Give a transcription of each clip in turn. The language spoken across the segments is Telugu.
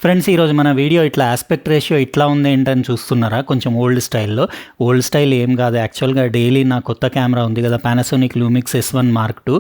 ఫ్రెండ్స్, ఈరోజు మన వీడియో ఇట్లా ఆస్పెక్ట్ రేషియో ఇట్లా ఉంది ఏంటని చూస్తున్నారా? కొంచెం ఓల్డ్ స్టైల్లో. ఓల్డ్ స్టైల్ ఏం కాదు, యాక్చువల్గా డైలీ నా కొత్త కెమెరా ఉంది కదా, Panasonic Lumix S1 Mark II,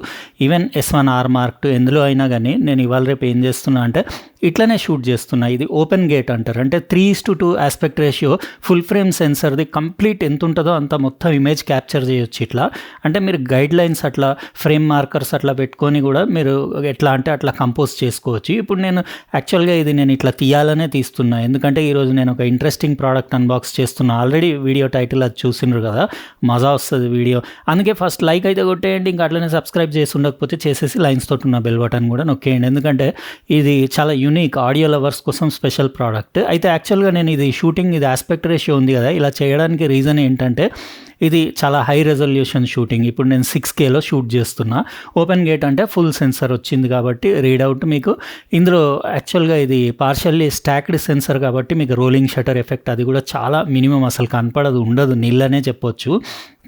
even S1R Mark II, ఎందులో అయినా కానీ నేను ఇవాళ రేపు ఏం చేస్తున్నా అంటే ఇట్లనే షూట్ చేస్తున్నా. ఇది ఓపెన్ గేట్ అంటారు, అంటే 3:2 ఆస్పెక్ట్ రేషియో, ఫుల్ ఫ్రేమ్ సెన్సర్ది, కంప్లీట్ ఎంత ఉంటుందో అంత మొత్తం ఇమేజ్ క్యాప్చర్ చేయొచ్చు ఇట్లా. అంటే మీరు గైడ్ లైన్స్ అట్లా ఫ్రేమ్ మార్కర్స్ అట్లా పెట్టుకొని కూడా మీరు ఎట్లా అంటే అట్లా కంపోజ్ చేసుకోవచ్చు. ఇప్పుడు నేను యాక్చువల్గా ఇది నేను ఇట్లా తీయాలనే తీస్తున్నా, ఎందుకంటే ఈరోజు నేను ఒక ఇంట్రెస్టింగ్ ప్రోడక్ట్ అన్బాక్స్ చేస్తున్నా. ఆల్రెడీ వీడియో టైటిల్ అది చూసినారు కదా, మజా వస్తుంది వీడియో. అందుకే ఫస్ట్ లైక్ అయితే కొట్టేయండి, ఇంకా అట్లనే సబ్స్క్రైబ్ చేసి ఉండకపోతే చేసేసి లైన్స్ తోటి ఉన్న బెల్ బటన్ కూడా నొక్కేయండి, ఎందుకంటే ఇది చాలా యూనిక్ ఆడియో లవర్స్ కోసం స్పెషల్ ప్రోడక్ట్. అయితే యాక్చువల్గా నేను ఇది షూటింగ్, ఇది ఆస్పెక్ట్ రేషియో ఉంది కదా, ఇలా చేయడానికి రీజన్ ఏంటంటే ఇది చాలా హై రెజల్యూషన్ షూటింగ్. ఇప్పుడు నేను 6Kలో షూట్ చేస్తున్నా. ఓపెన్ గేట్ అంటే ఫుల్ సెన్సర్ వచ్చింది కాబట్టి రీడౌట్ మీకు ఇందులో యాక్చువల్గా ఇది పార్షల్లీ స్టాక్డ్ సెన్సర్ కాబట్టి మీకు రోలింగ్ షటర్ ఎఫెక్ట్ అది కూడా చాలా మినిమం, అసలు కనపడదు, ఉండదు, నీళ్ళనే చెప్పొచ్చు.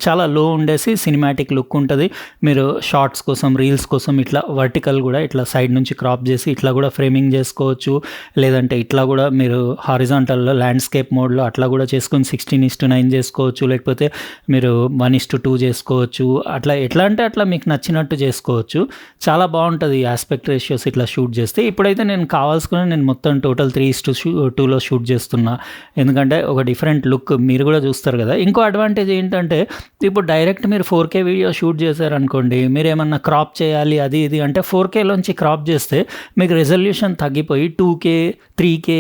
చాలా లో ఉండేసి సినిమాటిక్ లుక్ ఉంటుంది. మీరు షార్ట్స్ కోసం, రీల్స్ కోసం ఇట్లా వర్టికల్ కూడా ఇట్లా సైడ్ నుంచి క్రాప్ చేసి ఇట్లా కూడా ఫ్రేమింగ్ చేసుకోవచ్చు. లేదంటే ఇట్లా కూడా మీరు హారిజాంటల్లో ల్యాండ్స్కేప్ మోడ్లో అట్లా కూడా చేసుకొని 16:9 చేసుకోవచ్చు. లేకపోతే మీరు 1:2 చేసుకోవచ్చు. అట్లా ఎట్లా అంటే అట్లా మీకు నచ్చినట్టు చేసుకోవచ్చు. చాలా బాగుంటుంది ఈ ఆస్పెక్ట్ రేషియోస్ ఇట్లా షూట్ చేస్తే. ఇప్పుడైతే నేను కావాల్సుకుని నేను మొత్తం టోటల్ 3:2లో షూట్ చేస్తున్నా, ఎందుకంటే ఒక డిఫరెంట్ లుక్ మీరు కూడా చూస్తారు కదా. ఇంకో అడ్వాంటేజ్ ఏంటంటే ఇప్పుడు డైరెక్ట్ మీరు 4K వీడియో షూట్ చేశారనుకోండి, మీరు ఏమన్నా క్రాప్ చేయాలి అది ఇది అంటే 4Kలోంచి క్రాప్ చేస్తే మీకు రెజల్యూషన్ తగ్గిపోయి 2K 3K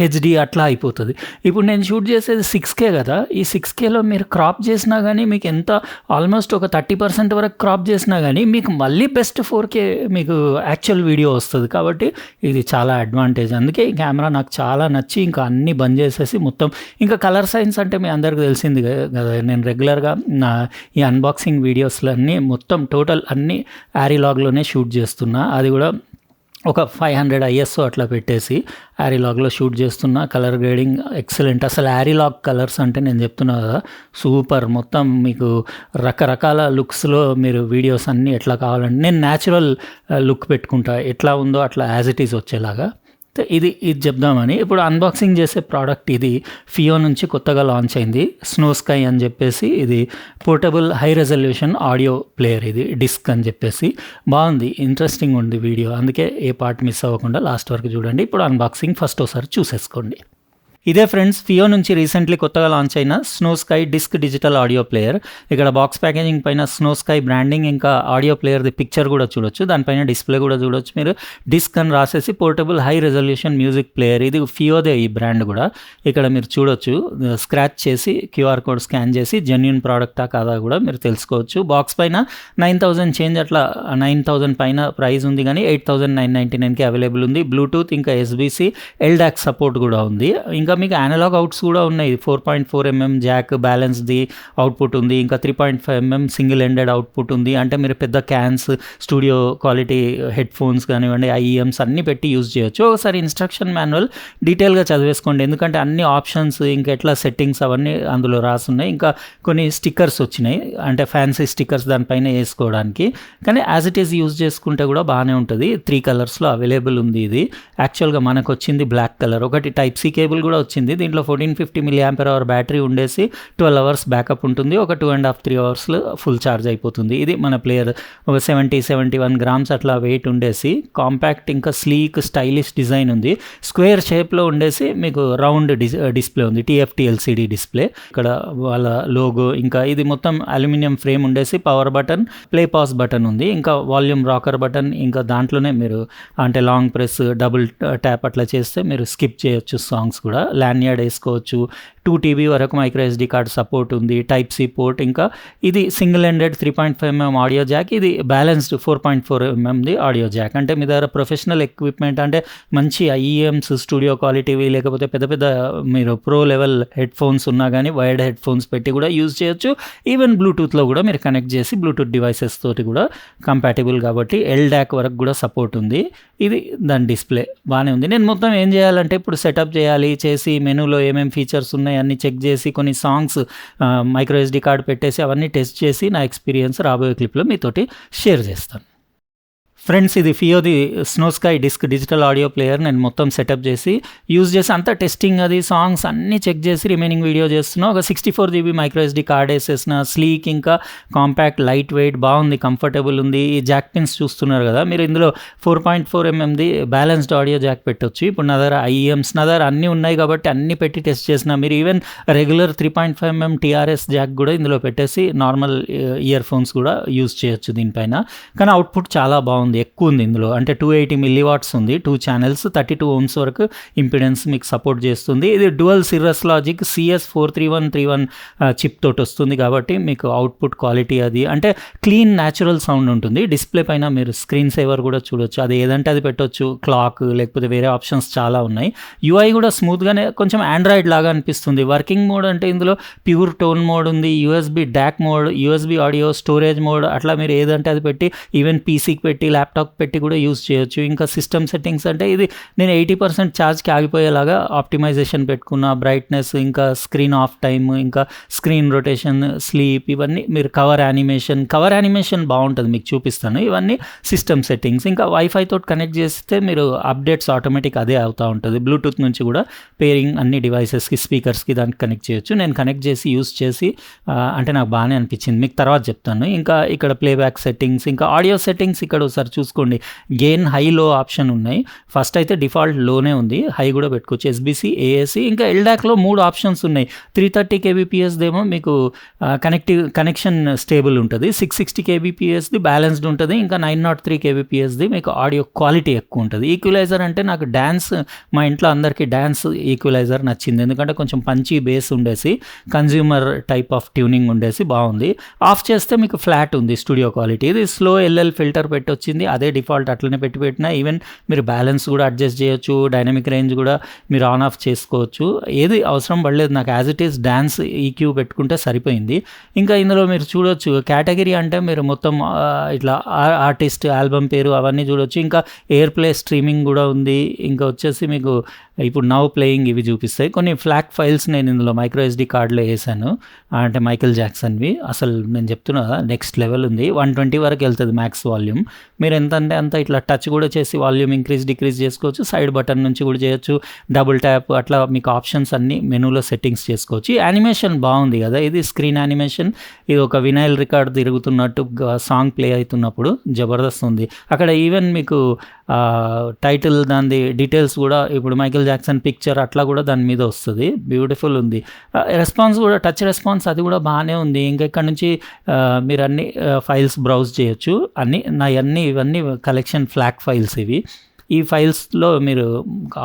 HD అట్లా అయిపోతుంది. ఇప్పుడు నేను షూట్ చేసేది 6K కదా, ఈ 6Kలో మీరు క్రాప్ చేసినా కానీ మీకు ఎంత ఆల్మోస్ట్ ఒక 30% వరకు క్రాప్ చేసినా కానీ మీకు మళ్ళీ బెస్ట్ 4K మీకు యాక్చువల్ వీడియో వస్తుంది. కాబట్టి ఇది చాలా అడ్వాంటేజ్. అందుకే ఈ కెమెరా నాకు చాలా నచ్చి ఇంకా అన్నీ బంద్ చేసేసి మొత్తం, ఇంకా కలర్ సైన్స్ అంటే మీ అందరికీ తెలిసింది కదా, నేను రెగ్యులర్గా నా ఈ అన్బాక్సింగ్ వీడియోస్లో అన్నీ మొత్తం టోటల్ అన్నీ యారీలాగ్లోనే షూట్ చేస్తున్నా. అది కూడా ఒక 500 ISO అట్లా పెట్టేసి యారీలాగ్లో షూట్ చేస్తున్నా. Colour grading excellent. అసలు యారీలాగ్ కలర్స్ అంటే నేను చెప్తున్నా కదా, సూపర్. మొత్తం మీకు రకరకాల లుక్స్లో మీరు వీడియోస్ అన్నీ ఎట్లా కావాలంటే నేను న్యాచురల్ లుక్ పెట్టుకుంటా, ఎట్లా ఉందో అట్లా యాజ్ ఇట్ ఈజ్ వచ్చేలాగా. ఇది చెప్దామని ఇప్పుడు అన్బాక్సింగ్ చేసే ప్రోడక్ట్ ఇది ఫియో నుంచి కొత్తగా లాంచ్ అయింది, స్నో స్కై అని చెప్పేసి. ఇది portable high resolution audio player, ఇది డిస్క్ అని చెప్పేసి. బాగుంది, ఇంట్రెస్టింగ్ ఉంది వీడియో, అందుకే ఏ పార్ట్ మిస్ అవ్వకుండా లాస్ట్ వరకు చూడండి. ఇప్పుడు అన్బాక్సింగ్ ఫస్ట్ ఒకసారి చూసేసుకోండి. ఇదే ఫ్రెండ్స్, ఫియో నుంచి రీసెంట్లీ కొత్తగా లాంచ్ అయిన snow sky disc digital audio player. ఇక్కడ బాక్స్ ప్యాకేజింగ్ పైన స్నో స్కై బ్రాండింగ్, ఇంకా ఆడియో ప్లేయర్ది పిక్చర్ కూడా చూడొచ్చు, దానిపైన డిస్ప్లే కూడా చూడొచ్చు మీరు. డిస్క్ అని రాసేసి portable high resolution music player, ఇది ఫియోదే ఈ బ్రాండ్ కూడా. ఇక్కడ మీరు చూడొచ్చు, స్క్రాచ్ చేసి QR కోడ్ స్కాన్ చేసి జెన్యూన్ ప్రోడక్టా కాదా కూడా మీరు తెలుసుకోవచ్చు. బాక్స్ పైన 9,000 చేంజ్ అట్లా 9,000 పైన ప్రైస్ ఉంది, కానీ 8,999కి అవైలబుల్ ఉంది. బ్లూటూత్ ఇంకా SBC LDAC సపోర్ట్ కూడా ఉంది. ఇంకా మీకు అనలాగ్ అవుట్స్ కూడా ఉన్నాయి. 4.4mm జాక్ బ్యాలెన్స్ది అవుట్పుట్ ఉంది, ఇంకా 3.5mm సింగిల్ ఎండెడ్ అవుట్పుట్ ఉంది. అంటే మీరు పెద్ద cans, studio quality head phones కానివ్వండి, IEMs అన్నీ పెట్టి యూజ్ చేయొచ్చు. ఒకసారి ఇన్స్ట్రక్షన్ మాన్యువల్ డీటెయిల్గా చదివేసుకోండి, ఎందుకంటే అన్ని ఆప్షన్స్ ఇంకా ఎట్లా సెట్టింగ్స్ అవన్నీ అందులో రాసున్నాయి. ఇంకా కొన్ని స్టిక్కర్స్ వచ్చినాయి, అంటే ఫ్యాన్సీ స్టిక్కర్స్ దానిపైన వేసుకోవడానికి. కానీ యాజ్ ఇట్ ఈజ్ యూజ్ చేసుకుంటే కూడా బాగానే ఉంటుంది. 3 కలర్స్లో అవైలబుల్ ఉంది. ఇది యాక్చువల్గా మనకు వచ్చింది బ్లాక్ కలర్. ఒకటి Type-C కేబుల్ కూడా వచ్చింది. దీంట్లో 1450 mAh బ్యాటరీ ఉండేసి 12 hours బ్యాకప్ ఉంటుంది. ఒక 2.5-3 hours ఫుల్ ఛార్జ్ అయిపోతుంది. ఇది మన ప్లేయర్ ఒక 70-71 grams అట్లా వెయిట్ ఉండేసి, కాంపాక్ట్ ఇంకా స్లీక్ స్టైలిష్ డిజైన్ ఉంది. స్క్వేర్ షేప్లో ఉండేసి మీకు రౌండ్ డిస్ప్లే ఉంది, TFT LCD డిస్ప్లే. ఇక్కడ వాళ్ళ లోగో, ఇంకా ఇది మొత్తం అల్యూమినియం ఫ్రేమ్ ఉండేసి power button, play pass button ఉంది, ఇంకా వాల్యూమ్ రాకర్ బటన్. ఇంకా దాంట్లోనే మీరు అంటే లాంగ్ ప్రెస్, డబుల్ ట్యాప్ అట్లా చేస్తే మీరు స్కిప్ చేయొచ్చు సాంగ్స్ కూడా. ల్యాన్యార్డ్ వేసుకోవచ్చు. 2 TB వరకు మైక్రో SD కార్డ్ సపోర్ట్ ఉంది. Type-C port. ఇంకా ఇది single ended 3.5mm audio Jack. ఇది బ్యాలెన్స్డ్ 4.4mmది ఆడియో జాక్. అంటే మీ దగ్గర ప్రొఫెషనల్ ఎక్విప్మెంట్ అంటే మంచి IEMs, స్టూడియో క్వాలిటీవి, లేకపోతే పెద్ద పెద్ద మీరు ప్రో లెవెల్ హెడ్ ఫోన్స్ ఉన్నా కానీ వైర్డ్ హెడ్ ఫోన్స్ పెట్టి కూడా యూజ్ చేయొచ్చు. ఈవెన్ బ్లూటూత్లో కూడా మీరు కనెక్ట్ చేసి బ్లూటూత్ డివైసెస్ తోటి కూడా కంపాటిబుల్ కాబట్టి LDAC వరకు కూడా సపోర్ట్ ఉంది. ఇది దాని డిస్ప్లే బాగానే ఉంది. నేను మొత్తం ఏం చేయాలంటే ఇప్పుడు సెటప్ చేసి మెనూలో ఏమేమి ఫీచర్స్ ఉన్నాయి అన్నీ చెక్ చేసి కొన్ని సాంగ్స్ మైక్రో SD కార్డ్ పెట్టేసి అవన్నీ టెస్ట్ చేసి నా ఎక్స్పీరియన్స్ రాబోయే క్లిప్లో మీతోటి షేర్ చేస్తాను. ఫ్రెండ్స్ ఇది ఫియోది snow sky disc digital audio player నేను మొత్తం సెటప్ చేసి యూజ్ చేసి అంతా టెస్టింగ్ అది సాంగ్స్ అన్నీ చెక్ చేసి రిమైనింగ్ వీడియో చేస్తున్నా. ఒక 64 GB మైక్రో SD కార్డ్ వేసేసిన, స్లీక్ ఇంకా కాంపాక్ట్ లైట్ వెయిట్ బాగుంది, కంఫర్టబుల్ ఉంది. ఈ జాక్ పిన్స్ చూస్తున్నారు కదా మీరు, ఇందులో 4.4 mmది బ్యాలెన్స్డ్ ఆడియో జాక్ పెట్టొచ్చు. ఇప్పుడు నా దగ్గర IEMs నా దగ్గర అన్నీ ఉన్నాయి కాబట్టి అన్నీ పెట్టి టెస్ట్ చేసిన. మీరు even regular 3.5 mm TRS Jack కూడా ఇందులో పెట్టేసి నార్మల్ ఇయర్ ఫోన్స్ కూడా యూజ్ చేయొచ్చు దీనిపైన. కానీ అవుట్పుట్ చాలా బాగుంది, ఎక్కువ ఉంది ఇందులో. అంటే 280 mW ఉంది, 2 ఛానల్స్, 32 ohms వరకు ఇంపిడెన్స్ మీకు సపోర్ట్ చేస్తుంది. ఇది డ్యువల్ సిరస్ లాజిక్ CS43131 చిప్ తోటి వస్తుంది కాబట్టి మీకు అవుట్పుట్ క్వాలిటీ అది అంటే క్లీన్ న్యాచురల్ సౌండ్ ఉంటుంది. డిస్ప్లే పైన మీరు స్క్రీన్ సేవర్ కూడా చూడొచ్చు, అది ఏదంటే అది పెట్టొచ్చు, క్లాక్ లేకపోతే వేరే ఆప్షన్స్ చాలా ఉన్నాయి. UI కూడా స్మూత్గానే కొంచెం ఆండ్రాయిడ్ లాగా అనిపిస్తుంది. వర్కింగ్ మోడ్ అంటే ఇందులో ప్యూర్ టోన్ మోడ్ ఉంది, USB DAC mode, USB audio storage mode, అట్లా మీరు ఏదంటే అది పెట్టి ఈవెన్ పీసీకి పెట్టి ల్యాప్టాప్ పెట్టి కూడా యూజ్ చేయొచ్చు. ఇంకా సిస్టమ్ సెట్టింగ్స్ అంటే ఇది నేను 80% ఛార్జ్కి ఆగిపోయేలాగా ఆప్టిమైజేషన్ పెట్టుకున్న, బ్రైట్నెస్ ఇంకా స్క్రీన్ ఆఫ్ టైమ్ ఇంకా స్క్రీన్ రొటేషన్, స్లీప్, ఇవన్నీ మీరు కవర్ యానిమేషన్ బాగుంటుంది, మీకు చూపిస్తాను. ఇవన్నీ సిస్టమ్ సెట్టింగ్స్. ఇంకా వైఫై తోటి కనెక్ట్ చేస్తే మీరు అప్డేట్స్ ఆటోమేటిక్ అదే అవుతూ ఉంటుంది. బ్లూటూత్ నుంచి కూడా పేరింగ్ అన్ని డివైసెస్కి స్పీకర్స్కి దానికి కనెక్ట్ చేయొచ్చు. నేను కనెక్ట్ చేసి యూజ్ చేసి అంటే నాకు బాగానే అనిపించింది, మీకు తర్వాత చెప్తాను. ఇంకా ఇక్కడ ప్లేబ్యాక్ సెట్టింగ్స్, ఇంకా ఆడియో సెట్టింగ్స్ ఇక్కడ ఒకసారి చూసుకోండి. గెయిన్ హై లో ఆప్షన్ ఉన్నాయి. ఫస్ట్ అయితే డిఫాల్ట్ లోనే ఉంది, హై కూడా పెట్టుకోవచ్చు. SBC, AAC ఇంకా LDACలో 3 ఆప్షన్స్ ఉన్నాయి. 330 kbps దేమో మీకు కనెక్షన్ స్టేబుల్ ఉంటుంది, 660 kbpsది బ్యాలెన్స్డ్ ఉంటుంది, ఇంకా 903 kbpsది మీకు ఆడియో క్వాలిటీ ఎక్కువ ఉంటుంది. ఈక్వలైజర్ అంటే నాకు మా ఇంట్లో అందరికీ డ్యాన్స్ ఈక్వలైజర్ నచ్చింది, ఎందుకంటే కొంచెం పంచీ బేస్ ఉండేసి కన్జ్యూమర్ టైప్ ఆఫ్ ట్యూనింగ్ ఉండేసి బాగుంది. ఆఫ్ చేస్తే మీకు ఫ్లాట్ ఉంది స్టూడియో క్వాలిటీ. ఇది స్లో LL ఫిల్టర్ పెట్టి వచ్చింది, అదే డిఫాల్ట్ అట్లనే పెట్టినా. ఈవెన్ మీరు బ్యాలెన్స్ కూడా అడ్జస్ట్ చేయొచ్చు, డైనమిక్ రేంజ్ కూడా మీరు ఆన్ ఆఫ్ చేసుకోవచ్చు. ఏది అవసరం పడలేదు నాకు, as it is dance EQ పెట్టుకుంటే సరిపోయింది. ఇంకా ఇందులో మీరు చూడొచ్చు కేటగిరీ అంటే మీరు మొత్తం ఇట్లా ఆర్టిస్ట్, ఆల్బమ్ పేరు అవన్నీ చూడొచ్చు. ఇంకా ఎయిర్ ప్లే స్ట్రీమింగ్ కూడా ఉంది. ఇంకా వచ్చేసి మీకు ఇప్పుడు నౌ ప్లేయింగ్ ఇవి చూపిస్తాయి. కొన్ని ఫ్లాక్ ఫైల్స్ నేను ఇందులో మైక్రో SD కార్డులో వేసాను, అంటే మైకేల్ జాక్సన్వి. అసలు నేను చెప్తున్నా నెక్స్ట్ లెవెల్ ఉంది, 120 వరకు వెళ్తుంది మ్యాక్స్ వాల్యూమ్. మీరు ఎంత అంటే అంత ఇట్లా టచ్ కూడా చేసి వాల్యూమ్ ఇంక్రీజ్ డిక్రీజ్ చేసుకోవచ్చు. సైడ్ బటన్ నుంచి కూడా చేయొచ్చు, డబుల్ ట్యాప్, అట్లా మీకు ఆప్షన్స్ అన్నీ మెనూలో సెట్టింగ్స్ చేసుకోవచ్చు. యానిమేషన్ బాగుంది కదా, ఇది స్క్రీన్ యానిమేషన్. ఇది ఒక వినైల్ రికార్డ్ తిరుగుతున్నట్టు సాంగ్ ప్లే అవుతున్నప్పుడు జబర్దస్త్ ఉంది. అక్కడ ఈవెన్ మీకు టైటిల్ దాని డీటెయిల్స్ కూడా ఇప్పుడు మైకేల్ జాక్సన్ పిక్చర్ అట్లా కూడా దాని మీద వస్తుంది. బ్యూటిఫుల్ ఉంది. రెస్పాన్స్ కూడా టచ్ రెస్పాన్స్ అది కూడా బాగానే ఉంది. ఇంకా ఇక్కడ నుంచి మీరు అన్ని ఫైల్స్ బ్రౌజ్ చేయొచ్చు. ఇవన్నీ కలెక్షన్ ఫ్లాక్ ఫైల్స్ ఇవి. ఈ ఫైల్స్లో మీరు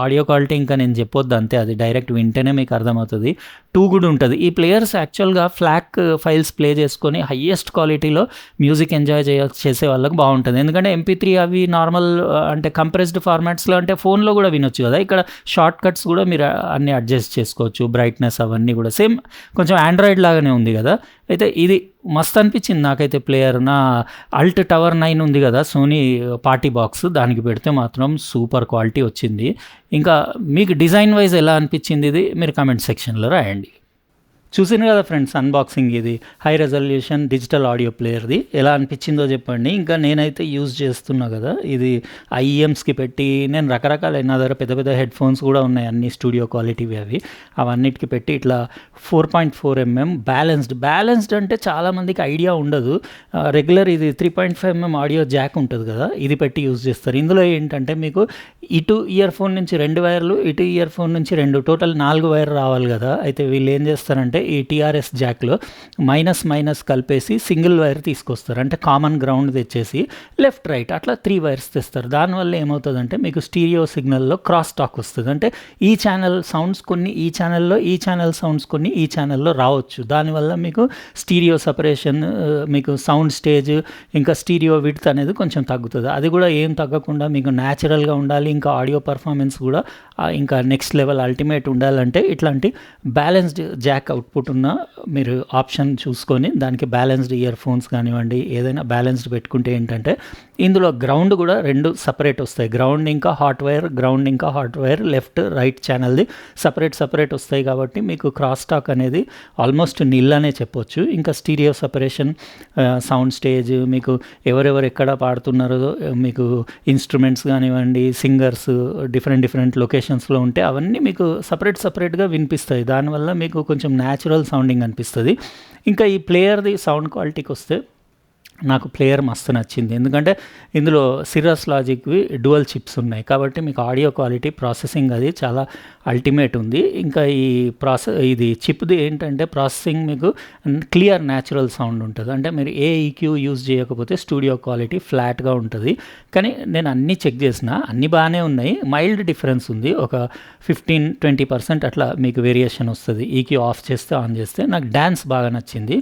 ఆడియో క్వాలిటీ ఇంకా నేను చెప్పొద్దు అంతే, అది డైరెక్ట్ వింటేనే మీకు అర్థమవుతుంది. 2 కూడా ఉంటుంది. ఈ ప్లేయర్స్ యాక్చువల్గా ఫ్లాక్ ఫైల్స్ ప్లే చేసుకొని హయ్యెస్ట్ క్వాలిటీలో మ్యూజిక్ ఎంజాయ్ చేసే వాళ్ళకి బాగుంటుంది. ఎందుకంటే MP3 అవి నార్మల్ అంటే కంప్రెస్డ్ ఫార్మాట్స్లో అంటే ఫోన్లో కూడా వినొచ్చు కదా. ఇక్కడ షార్ట్ కట్స్ కూడా మీరు అన్నీ అడ్జస్ట్ చేసుకోవచ్చు, బ్రైట్నెస్ అవన్నీ కూడా సేమ్ కొంచెం ఆండ్రాయిడ్ లాగానే ఉంది కదా. అయితే ఇది మస్తు అనిపించింది నాకైతే ప్లేయర్. నా అల్ట్ టవర్ 9 ఉంది కదా సోనీ పార్టీ బాక్స్, దానికి పెడితే మాత్రం సూపర్ క్వాలిటీ వచ్చింది. ఇంకా మీకు డిజైన్ వైజ్ ఎలా అనిపించింది ఇది మీరు కామెంట్ సెక్షన్లో రాయండి. చూసిన కదా ఫ్రెండ్స్ అన్బాక్సింగ్, ఇది హై రెజల్యూషన్ డిజిటల్ ఆడియో ప్లేయర్ది. ఎలా అనిపించిందో చెప్పండి. ఇంకా నేనైతే యూజ్ చేస్తున్నా కదా, ఇది IEMస్కి పెట్టి నేను రకరకాల నా దగ్గర పెద్ద పెద్ద హెడ్ ఫోన్స్ కూడా ఉన్నాయి, అన్ని స్టూడియో క్వాలిటీవి అవన్నిటికి పెట్టి ఇట్లా 4.4 mm బ్యాలెన్స్డ్ అంటే చాలామందికి ఐడియా ఉండదు. రెగ్యులర్ ఇది 3.5 mm ఆడియో జాక్ ఉంటుంది కదా, ఇది పెట్టి యూజ్ చేస్తారు. ఇందులో ఏంటంటే మీకు ఇటు ఇయర్ ఫోన్ నుంచి 2 వైర్లు, ఇటు ఇయర్ ఫోన్ నుంచి 2, టోటల్ 4 వైర్ రావాలి కదా. అయితే వీళ్ళు ఏం చేస్తారంటే ఈ TRS జాక్లో మైనస్ కలిపేసి సింగిల్ వైర్ తీసుకొస్తారు, అంటే కామన్ గ్రౌండ్ తెచ్చేసి లెఫ్ట్ రైట్ అట్లా 3 వైర్స్ తెస్తారు. దానివల్ల ఏమవుతుందంటే మీకు స్టీరియో సిగ్నల్లో క్రాస్ టాక్ వస్తుంది. అంటే ఈ ఛానల్ సౌండ్స్ కొన్ని ఈ ఛానల్లో, ఈ ఛానల్ సౌండ్స్ కొన్ని ఈ ఛానల్లో రావచ్చు. దానివల్ల మీకు స్టీరియో సపరేషన్, మీకు సౌండ్ స్టేజ్ ఇంకా స్టీరియో విడ్త్ అనేది కొంచెం తగ్గుతుంది. అది కూడా ఏం తగ్గకుండా మీకు న్యాచురల్గా ఉండాలి. ఇంకా ఆడియో పర్ఫార్మెన్స్ కూడా ఇంకా నెక్స్ట్ లెవెల్ అల్టిమేట్ ఉండాలంటే ఇట్లాంటి బ్యాలెన్స్డ్ జాక్ అవుట్ అవుట్పుట్ ఉన్న మీరు ఆప్షన్ చూసుకొని దానికి బ్యాలెన్స్డ్ ఇయర్ ఫోన్స్ కానివ్వండి, ఏదైనా బ్యాలెన్స్డ్ పెట్టుకుంటే ఏంటంటే ఇందులో గ్రౌండ్ కూడా 2 సపరేట్ వస్తాయి. గ్రౌండ్ ఇంకా హాట్ వైర్ లెఫ్ట్ రైట్ ఛానల్ది సపరేట్ వస్తాయి కాబట్టి మీకు క్రాస్ టాక్ అనేది ఆల్మోస్ట్ నిల్ అనే చెప్పొచ్చు. ఇంకా స్టీరియో సపరేషన్, సౌండ్ స్టేజ్, మీకు ఎవరెవరు ఎక్కడ పాడుతున్నారో మీకు ఇన్స్ట్రుమెంట్స్ కానివ్వండి, సింగర్స్ డిఫరెంట్ లొకేషన్స్లో ఉంటే అవన్నీ మీకు సపరేట్గా వినిపిస్తాయి. దానివల్ల మీకు కొంచెం న్యాచురల్ సౌండింగ్ అనిపిస్తుంది. ఇంకా ఈ ప్లేయర్ది సౌండ్ క్వాలిటీకి వస్తే నాకు ప్లేయర్ మస్తు నచ్చింది. ఎందుకంటే ఇందులో సిరస్ లాజిక్వి డ్యువల్ చిప్స్ ఉన్నాయి కాబట్టి మీకు ఆడియో క్వాలిటీ ప్రాసెసింగ్ అది చాలా అల్టిమేట్ ఉంది. ఇంకా ఈ ఇది చిప్ది ఏంటంటే ప్రాసెసింగ్ మీకు క్లియర్ న్యాచురల్ సౌండ్ ఉంటుంది. అంటే మీరు ఏ ఈక్యూ యూజ్ చేయకపోతే స్టూడియో క్వాలిటీ ఫ్లాట్గా ఉంటుంది. కానీ నేను అన్నీ చెక్ చేసిన, అన్నీ బాగానే ఉన్నాయి. మైల్డ్ డిఫరెన్స్ ఉంది, ఒక 15-20% అట్లా మీకు వేరియేషన్ వస్తుంది ఈక్యూ ఆఫ్ చేస్తే ఆన్ చేస్తే. నాకు డ్యాన్స్ బాగా నచ్చింది.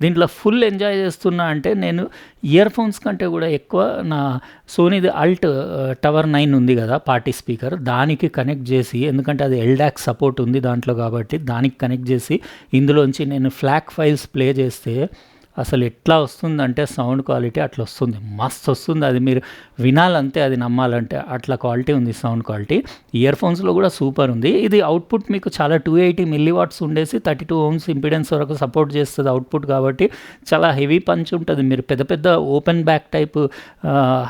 దీంట్లో ఫుల్ ఎంజాయ్ చేస్తున్నా అంటే నేను ఇయర్ ఫోన్స్ కంటే కూడా ఎక్కువ నా సోనీది అల్ట్ టవర్ 9 ఉంది కదా పార్టీ స్పీకర్, దానికి కనెక్ట్ చేసి, ఎందుకంటే అది ఎల్డాక్ సపోర్ట్ ఉంది దాంట్లో కాబట్టి దానికి కనెక్ట్ చేసి ఇందులోంచి నేను ఫ్లాక్ ఫైల్స్ ప్లే చేస్తే అసలు ఎట్లా వస్తుందంటే సౌండ్ క్వాలిటీ అట్లా వస్తుంది, మస్తు వస్తుంది. అది మీరు వినాలంటే, అది నమ్మాలంటే అట్లా క్వాలిటీ ఉంది సౌండ్ క్వాలిటీ. ఇయర్ ఫోన్స్లో కూడా సూపర్ ఉంది. ఇది అవుట్పుట్ మీకు చాలా 280 మిల్లీవాట్స్ ఉండేసి 32 ohms ఇంపిడెన్స్ వరకు సపోర్ట్ చేస్తుంది అవుట్పుట్ కాబట్టి చాలా హెవీ పంచ్ ఉంటుంది. మీరు పెద్ద open back type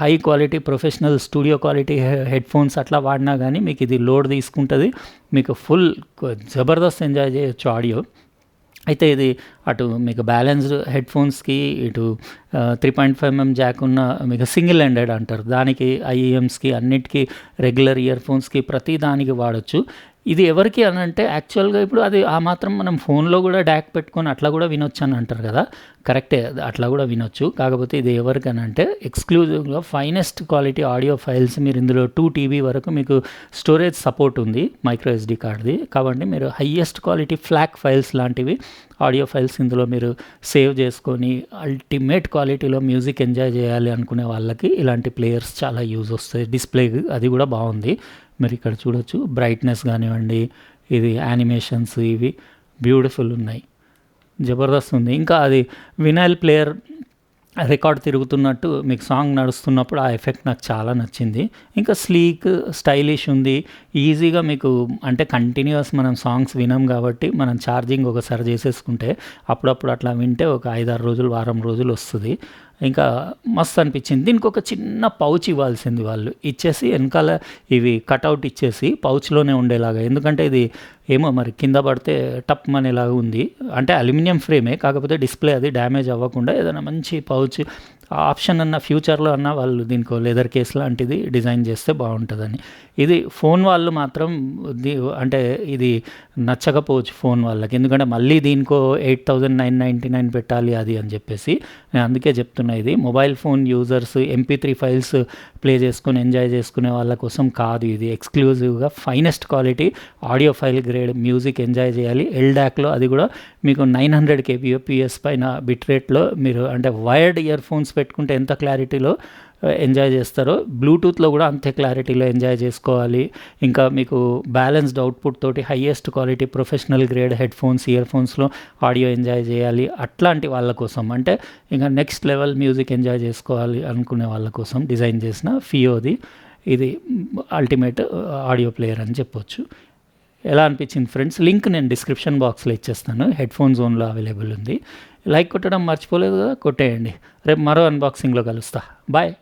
high quality professional studio quality head phones అట్లా వాడినా కానీ మీకు ఇది లోడ్ తీసుకుంటుంది. మీకు ఫుల్ జబర్దస్త్ ఎంజాయ్ చేయొచ్చు ఆడియో. అయితే ఇది అటు మీకు బ్యాలెన్స్డ్ హెడ్ ఫోన్స్కి, ఇటు 3.5mm జాక్ ఉన్న మీకు సింగిల్ ఎండెడ్ అంటారు దానికి, ఐఈఎమ్స్కి, అన్నిటికీ రెగ్యులర్ ఇయర్ ఫోన్స్కి ప్రతి దానికి వాడచ్చు. ఇది ఎవరికి అని అంటే యాక్చువల్గా ఇప్పుడు అది ఆ మాత్రం మనం ఫోన్లో కూడా డాక్ పెట్టుకొని అట్లా కూడా వినొచ్చు అని అంటారు కదా, కరెక్టే, అట్లా కూడా వినొచ్చు. కాకపోతే ఇది ఎవరికని అంటే ఎక్స్క్లూజివ్గా ఫైనెస్ట్ క్వాలిటీ ఆడియో ఫైల్స్ మీరు ఇందులో 2 TB వరకు మీకు స్టోరేజ్ సపోర్ట్ ఉంది మైక్రో SD కార్డ్ది కాబట్టి మీరు హయ్యెస్ట్ క్వాలిటీ ఫ్లాక్ ఫైల్స్ లాంటివి ఆడియో ఫైల్స్ ఇందులో మీరు సేవ్ చేసుకొని అల్టిమేట్ క్వాలిటీలో మ్యూజిక్ ఎంజాయ్ చేయాలి అనుకునే వాళ్ళకి ఇలాంటి ప్లేయర్స్ చాలా యూజ్ వస్తాయి. డిస్ప్లే అది కూడా బాగుంది, మీరు ఇక్కడ చూడొచ్చు. బ్రైట్నెస్ కానివ్వండి, ఇది యానిమేషన్స్ ఇవి బ్యూటిఫుల్ ఉన్నాయి, జబర్దస్త్ ఉంది. ఇంకా అది వినైల్ ప్లేయర్ రికార్డ్ తిరుగుతున్నట్టు మీకు సాంగ్ నడుస్తున్నప్పుడు ఆ ఎఫెక్ట్ నాకు చాలా నచ్చింది. ఇంకా స్లీక్ స్టైలిష్ ఉంది, ఈజీగా మీకు అంటే కంటిన్యూస్ మనం సాంగ్స్ వినం కాబట్టి మనం ఛార్జింగ్ ఒకసారి చేసేసుకుంటే అప్పుడప్పుడు అట్లా వింటే ఒక 5-6 రోజులు, వారం రోజులు వస్తుంది. ఇంకా మస్తు అనిపించింది. దీనికి ఒక చిన్న పౌచ్ ఇవ్వాల్సింది వాళ్ళు, ఇచ్చేసి వెనకాల ఇవి కటౌట్ ఇచ్చేసి పౌచ్లోనే ఉండేలాగా. ఎందుకంటే ఇది ఏమో మరి కింద పడితే టప్ అనేలాగా ఉంది. అంటే అల్యూమినియం ఫ్రేమే కాకపోతే డిస్ప్లే అది డ్యామేజ్ అవ్వకుండా ఏదైనా మంచి పౌచ్ ఆప్షన్ అన్న ఫ్యూచర్లో అన్న వాళ్ళు దీనికో లెదర్ కేస్ లాంటిది డిజైన్ చేస్తే బాగుంటుందని. ఇది ఫోన్ వాళ్ళు మాత్రం అంటే ఇది నచ్చకపోవచ్చు ఫోన్ వాళ్ళకి, ఎందుకంటే మళ్ళీ దీనికో 8,999 పెట్టాలి అది అని చెప్పేసి. నేను అందుకే చెప్తున్నా, ఇది mobile phone users MP3 files play చేసుకుని ఎంజాయ్ చేసుకునే వాళ్ళ కోసం కాదు. ఇది ఎక్స్క్లూజివ్గా finest quality audio file grade music enjoy చేయాలి. ఎల్డాక్లో అది కూడా మీకు 900 kbps పైన బిట్ రేట్లో మీరు అంటే వైర్డ్ ఇయర్ ఫోన్స్ పెట్టుకుంటే ఎంత క్లారిటీలో ఎంజాయ్ చేస్తారో బ్లూటూత్లో కూడా అంతే క్లారిటీలో ఎంజాయ్ చేసుకోవాలి. ఇంకా మీకు బ్యాలెన్స్డ్ అవుట్పుట్ తోటి highest quality professional grade head phones year ఫోన్స్లో ఆడియో ఎంజాయ్ చేయాలి. అట్లాంటి వాళ్ళ కోసం అంటే ఇంకా నెక్స్ట్ లెవెల్ మ్యూజిక్ ఎంజాయ్ చేసుకోవాలి అనుకునే వాళ్ళ కోసం డిజైన్ చేసిన ఫియోది ఇది అల్టిమేట్ ఆడియో ప్లేయర్ అని చెప్పొచ్చు. ఎలా అనిపించింది ఫ్రెండ్స్? లింక్ నేను డిస్క్రిప్షన్ బాక్స్లో ఇచ్చేస్తాను, హెడ్ ఫోన్ జోన్లో అవైలబుల్ ఉంది. లైక్ కొట్టడం మర్చిపోలేదు కదా, కొట్టేయండి. రేపు మరో అన్బాక్సింగ్లో కలుస్తా. బాయ్.